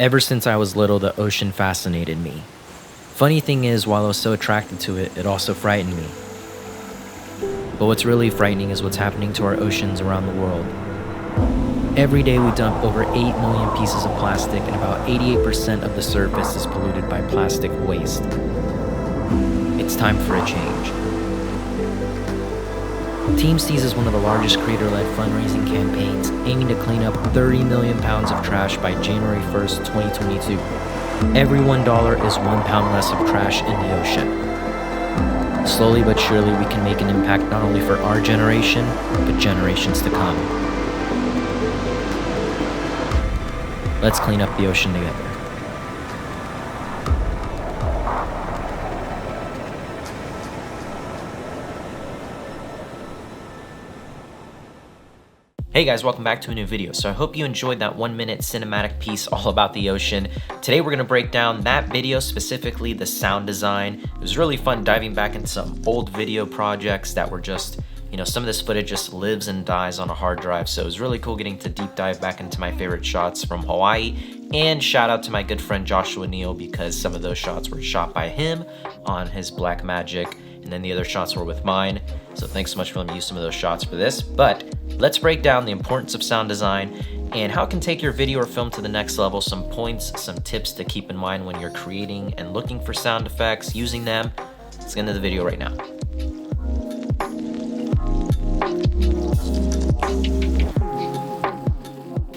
Ever since I was little, the ocean fascinated me. Funny thing is, while I was so attracted to it, it also frightened me. But what's really frightening is what's happening to our oceans around the world. Every day we dump over 8 million pieces of plastic, and about 88% of the surface is polluted by plastic waste. It's time for a change. TeamSeas is one of the largest creator-led fundraising campaigns aiming to clean up 30 million pounds of trash by January 1st, 2022. Every $1 is 1 pound less of trash in the ocean. Slowly but surely we can make an impact not only for our generation, but generations to come. Let's clean up the ocean together. Hey guys, welcome back to a new video. So I hope you enjoyed that 1-minute cinematic piece all about the ocean. Today we're gonna break down that video, specifically the sound design. It was really fun diving back into some old video projects that were just, some of this footage just lives and dies on a hard drive. So it was really cool getting to deep dive back into my favorite shots from Hawaii. And shout out to my good friend Joshua Neal, because some of those shots were shot by him on his Blackmagic, and then the other shots were with mine. So thanks so much for letting me use some of those shots for this. But let's break down the importance of sound design and how it can take your video or film to the next level, some points, some tips to keep in mind when you're creating and looking for sound effects, using them. Let's get into the video right now.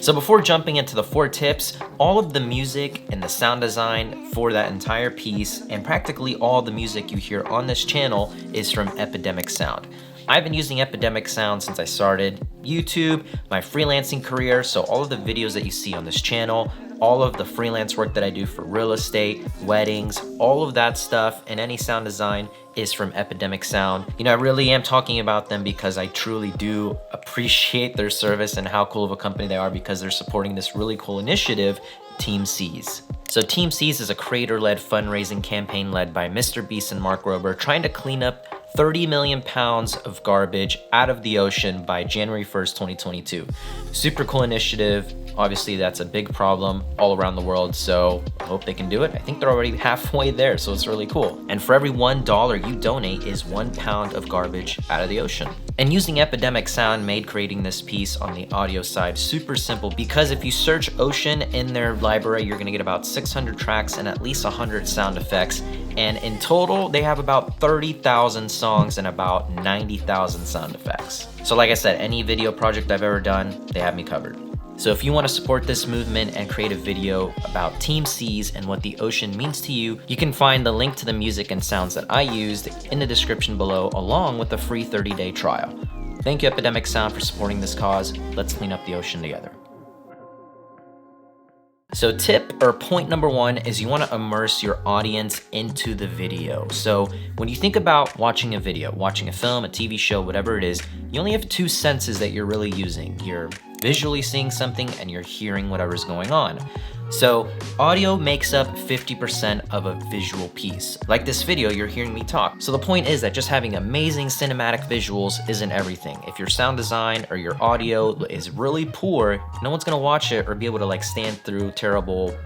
So before jumping into the 4 tips, all of the music and the sound design for that entire piece, and practically all the music you hear on this channel, is from Epidemic Sound. I've been using Epidemic Sound since I started YouTube, my freelancing career, so all of the videos that you see on this channel, all of the freelance work that I do for real estate, weddings, all of that stuff, and any sound design is from Epidemic Sound. I really am talking about them because I truly do appreciate their service and how cool of a company they are, because they're supporting this really cool initiative, TeamSeas. So TeamSeas is a creator-led fundraising campaign led by Mr. Beast and Mark Rober, trying to clean up 30 million pounds of garbage out of the ocean by January 1st, 2022. Super cool initiative. Obviously, that's a big problem all around the world, so I hope they can do it. I think they're already halfway there, so it's really cool. And for every $1 you donate is 1 pound of garbage out of the ocean. And using Epidemic Sound made creating this piece on the audio side super simple, because if you search ocean in their library, you're gonna get about 600 tracks and at least 100 sound effects. And in total, they have about 30,000 songs and about 90,000 sound effects. So like I said, any video project I've ever done, they have me covered. So if you want to support this movement and create a video about TeamSeas and what the ocean means to you, you can find the link to the music and sounds that I used in the description below, along with a free 30-day trial. Thank you, Epidemic Sound, for supporting this cause. Let's clean up the ocean together. So tip or point number 1 is you want to immerse your audience into the video. So when you think about watching a video, watching a film, a TV show, whatever it is, you only have 2 senses that you're really using. You're visually seeing something and you're hearing whatever's going on. So audio makes up 50% of a visual piece. Like this video, you're hearing me talk. So the point is that just having amazing cinematic visuals isn't everything. If your sound design or your audio is really poor, no one's gonna watch it or be able to stand through terrible,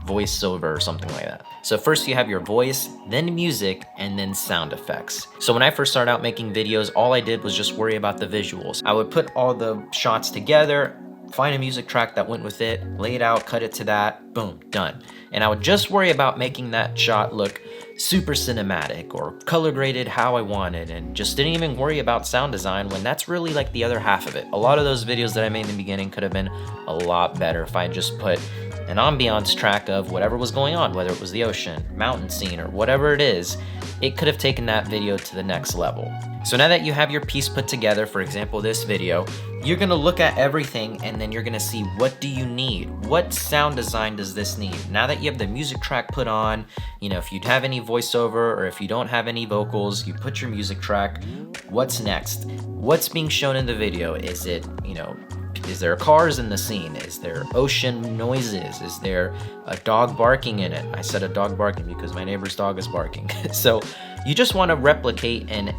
voiceover or something like that. So first you have your voice, then music, and then sound effects. So when I first started out making videos, all I did was just worry about the visuals. I would put all the shots together, find a music track that went with it, lay it out, cut it to that, boom, done. And I would just worry about making that shot look super cinematic or color graded how I wanted, and just didn't even worry about sound design, when that's really like the other half of it. A lot of those videos that I made in the beginning could have been a lot better if I just put an ambiance track of whatever was going on, whether it was the ocean, mountain scene, or whatever it is. It could have taken that video to the next level. So now that you have your piece put together, for example, this video, you're gonna look at everything and then you're gonna see, what do you need? What sound design does this need? Now that you have the music track put on, if you have any voiceover or if you don't have any vocals, you put your music track. What's next? What's being shown in the video? Is it, is there cars in the scene? Is there ocean noises? Is there a dog barking in it? I said a dog barking because my neighbor's dog is barking. So you just want to replicate and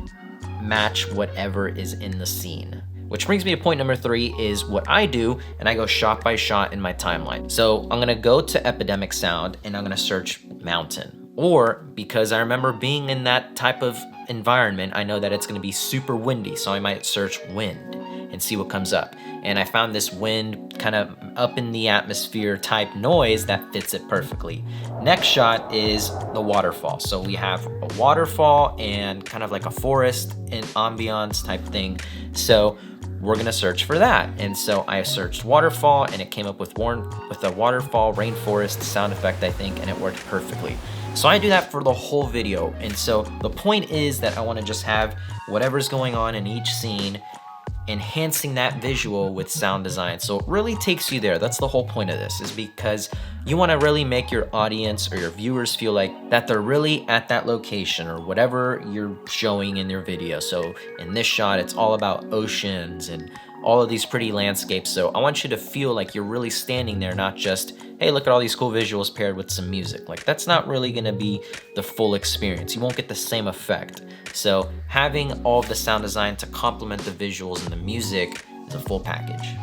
match whatever is in the scene. Which brings me to point number 3 is what I do, and I go shot by shot in my timeline. So I'm gonna go to Epidemic Sound and I'm gonna search mountain. Or because I remember being in that type of environment, I know that it's gonna be super windy, so I might search wind and see what comes up. And I found this wind kind of up in the atmosphere type noise that fits it perfectly. Next shot is the waterfall. So we have a waterfall and kind of like a forest and ambiance type thing. So we're gonna search for that. And so I searched waterfall and it came up with a waterfall rainforest sound effect, I think, and it worked perfectly. So I do that for the whole video. And so the point is that I wanna just have whatever's going on in each scene, enhancing that visual with sound design. So it really takes you there. That's the whole point of this, is because you want to really make your audience or your viewers feel like that they're really at that location or whatever you're showing in your video. So in this shot, it's all about oceans and all of these pretty landscapes. So I want you to feel like you're really standing there, not just, hey, look at all these cool visuals paired with some music. Like, that's not really gonna be the full experience. You won't get the same effect. So having all of the sound design to complement the visuals and the music is a full package.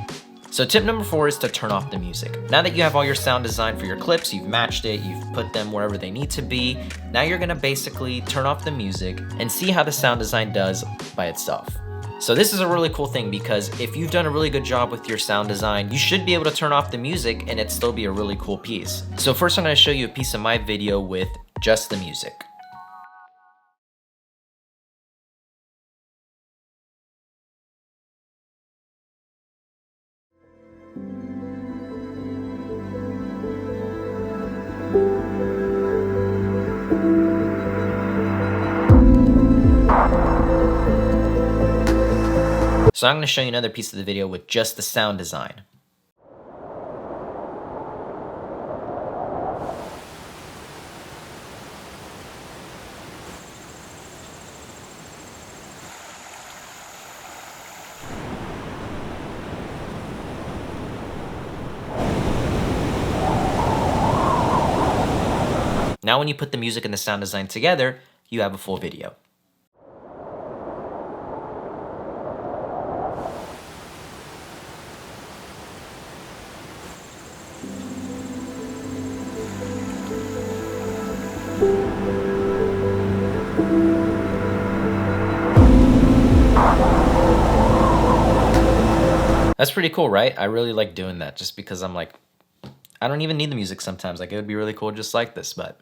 So tip number 4 is to turn off the music. Now that you have all your sound design for your clips, you've matched it, you've put them wherever they need to be, now you're gonna basically turn off the music and see how the sound design does by itself. So this is a really cool thing, because if you've done a really good job with your sound design, you should be able to turn off the music and it still be a really cool piece. So first I'm gonna show you a piece of my video with just the music. So I'm going to show you another piece of the video with just the sound design. Now when you put the music and the sound design together, you have a full video. That's pretty cool, right? I really like doing that just because I'm like, I don't even need the music sometimes. Like, it would be really cool just like this, but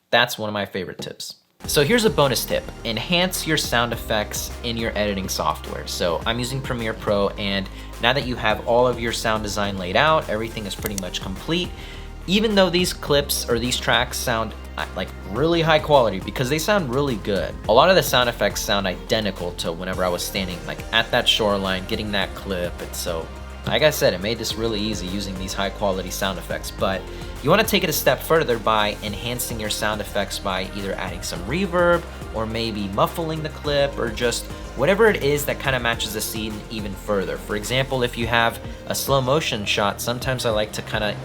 that's one of my favorite tips. So here's a bonus tip. Enhance your sound effects in your editing software. So I'm using Premiere Pro, and now that you have all of your sound design laid out, everything is pretty much complete. Even though these clips or these tracks sound like really high quality, because they sound really good, a lot of the sound effects sound identical to whenever I was standing like at that shoreline, getting that clip. And so, like I said, it made this really easy using these high quality sound effects. But you want to take it a step further by enhancing your sound effects by either adding some reverb or maybe muffling the clip, or just whatever it is that kind of matches the scene even further. For example, if you have a slow motion shot, sometimes I like to kind of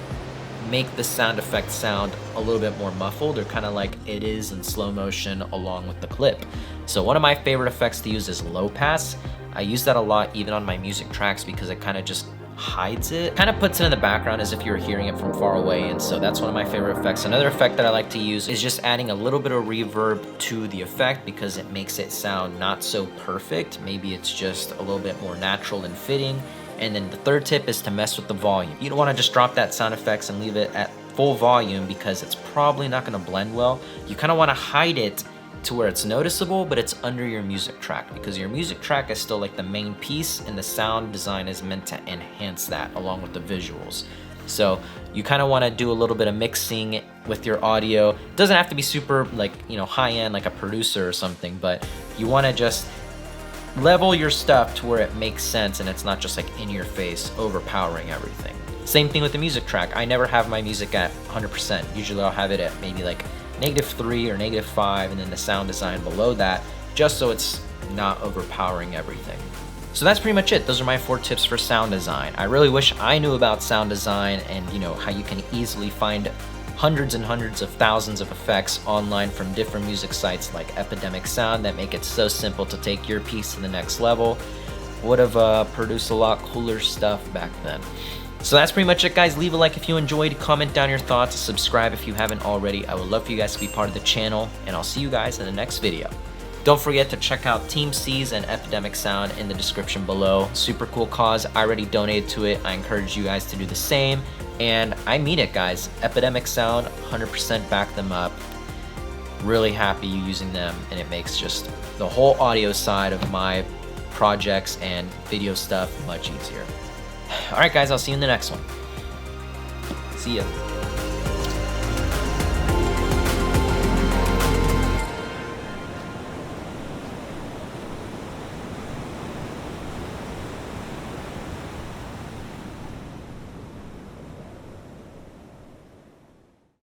make the sound effect sound a little bit more muffled, or kind of like it is in slow motion along with the clip. So one of my favorite effects to use is low pass. I use that a lot even on my music tracks because it kind of just hides it, kind of puts it in the background as if you were hearing it from far away. And so that's one of my favorite effects. Another effect that I like to use is just adding a little bit of reverb to the effect, because it makes it sound not so perfect. Maybe it's just a little bit more natural and fitting. And then the third tip is to mess with the volume. You don't want to just drop that sound effects and leave it at full volume, because it's probably not going to blend well. You kind of want to hide it to where it's noticeable, but it's under your music track, because your music track is still like the main piece, and the sound design is meant to enhance that along with the visuals. So you kind of want to do a little bit of mixing with your audio. It doesn't have to be super like, you know, high end like a producer or something, but you want to just level your stuff to where it makes sense and it's not just like in your face, overpowering everything. Same thing with the music track. I never have my music at 100%. Usually I'll have it at maybe like -3 or -5, and then the sound design below that, just so it's not overpowering everything. So that's pretty much it. Those are my 4 tips for sound design. I really wish I knew about sound design and, you know, how you can easily find hundreds and hundreds of thousands of effects online from different music sites like Epidemic Sound that make it so simple to take your piece to the next level. would have produced a lot cooler stuff back then. So that's pretty much it, guys. Leave a like if you enjoyed, comment down your thoughts, subscribe if you haven't already. I would love for you guys to be part of the channel, and I'll see you guys in the next video. Don't forget to check out TeamSeas and Epidemic Sound in the description below. Super cool cause. I already donated to it. I encourage you guys to do the same. And I mean it, guys. Epidemic Sound, 100% back them up. Really happy using them, and it makes just the whole audio side of my projects and video stuff much easier. All right, guys, I'll see you in the next one. See ya.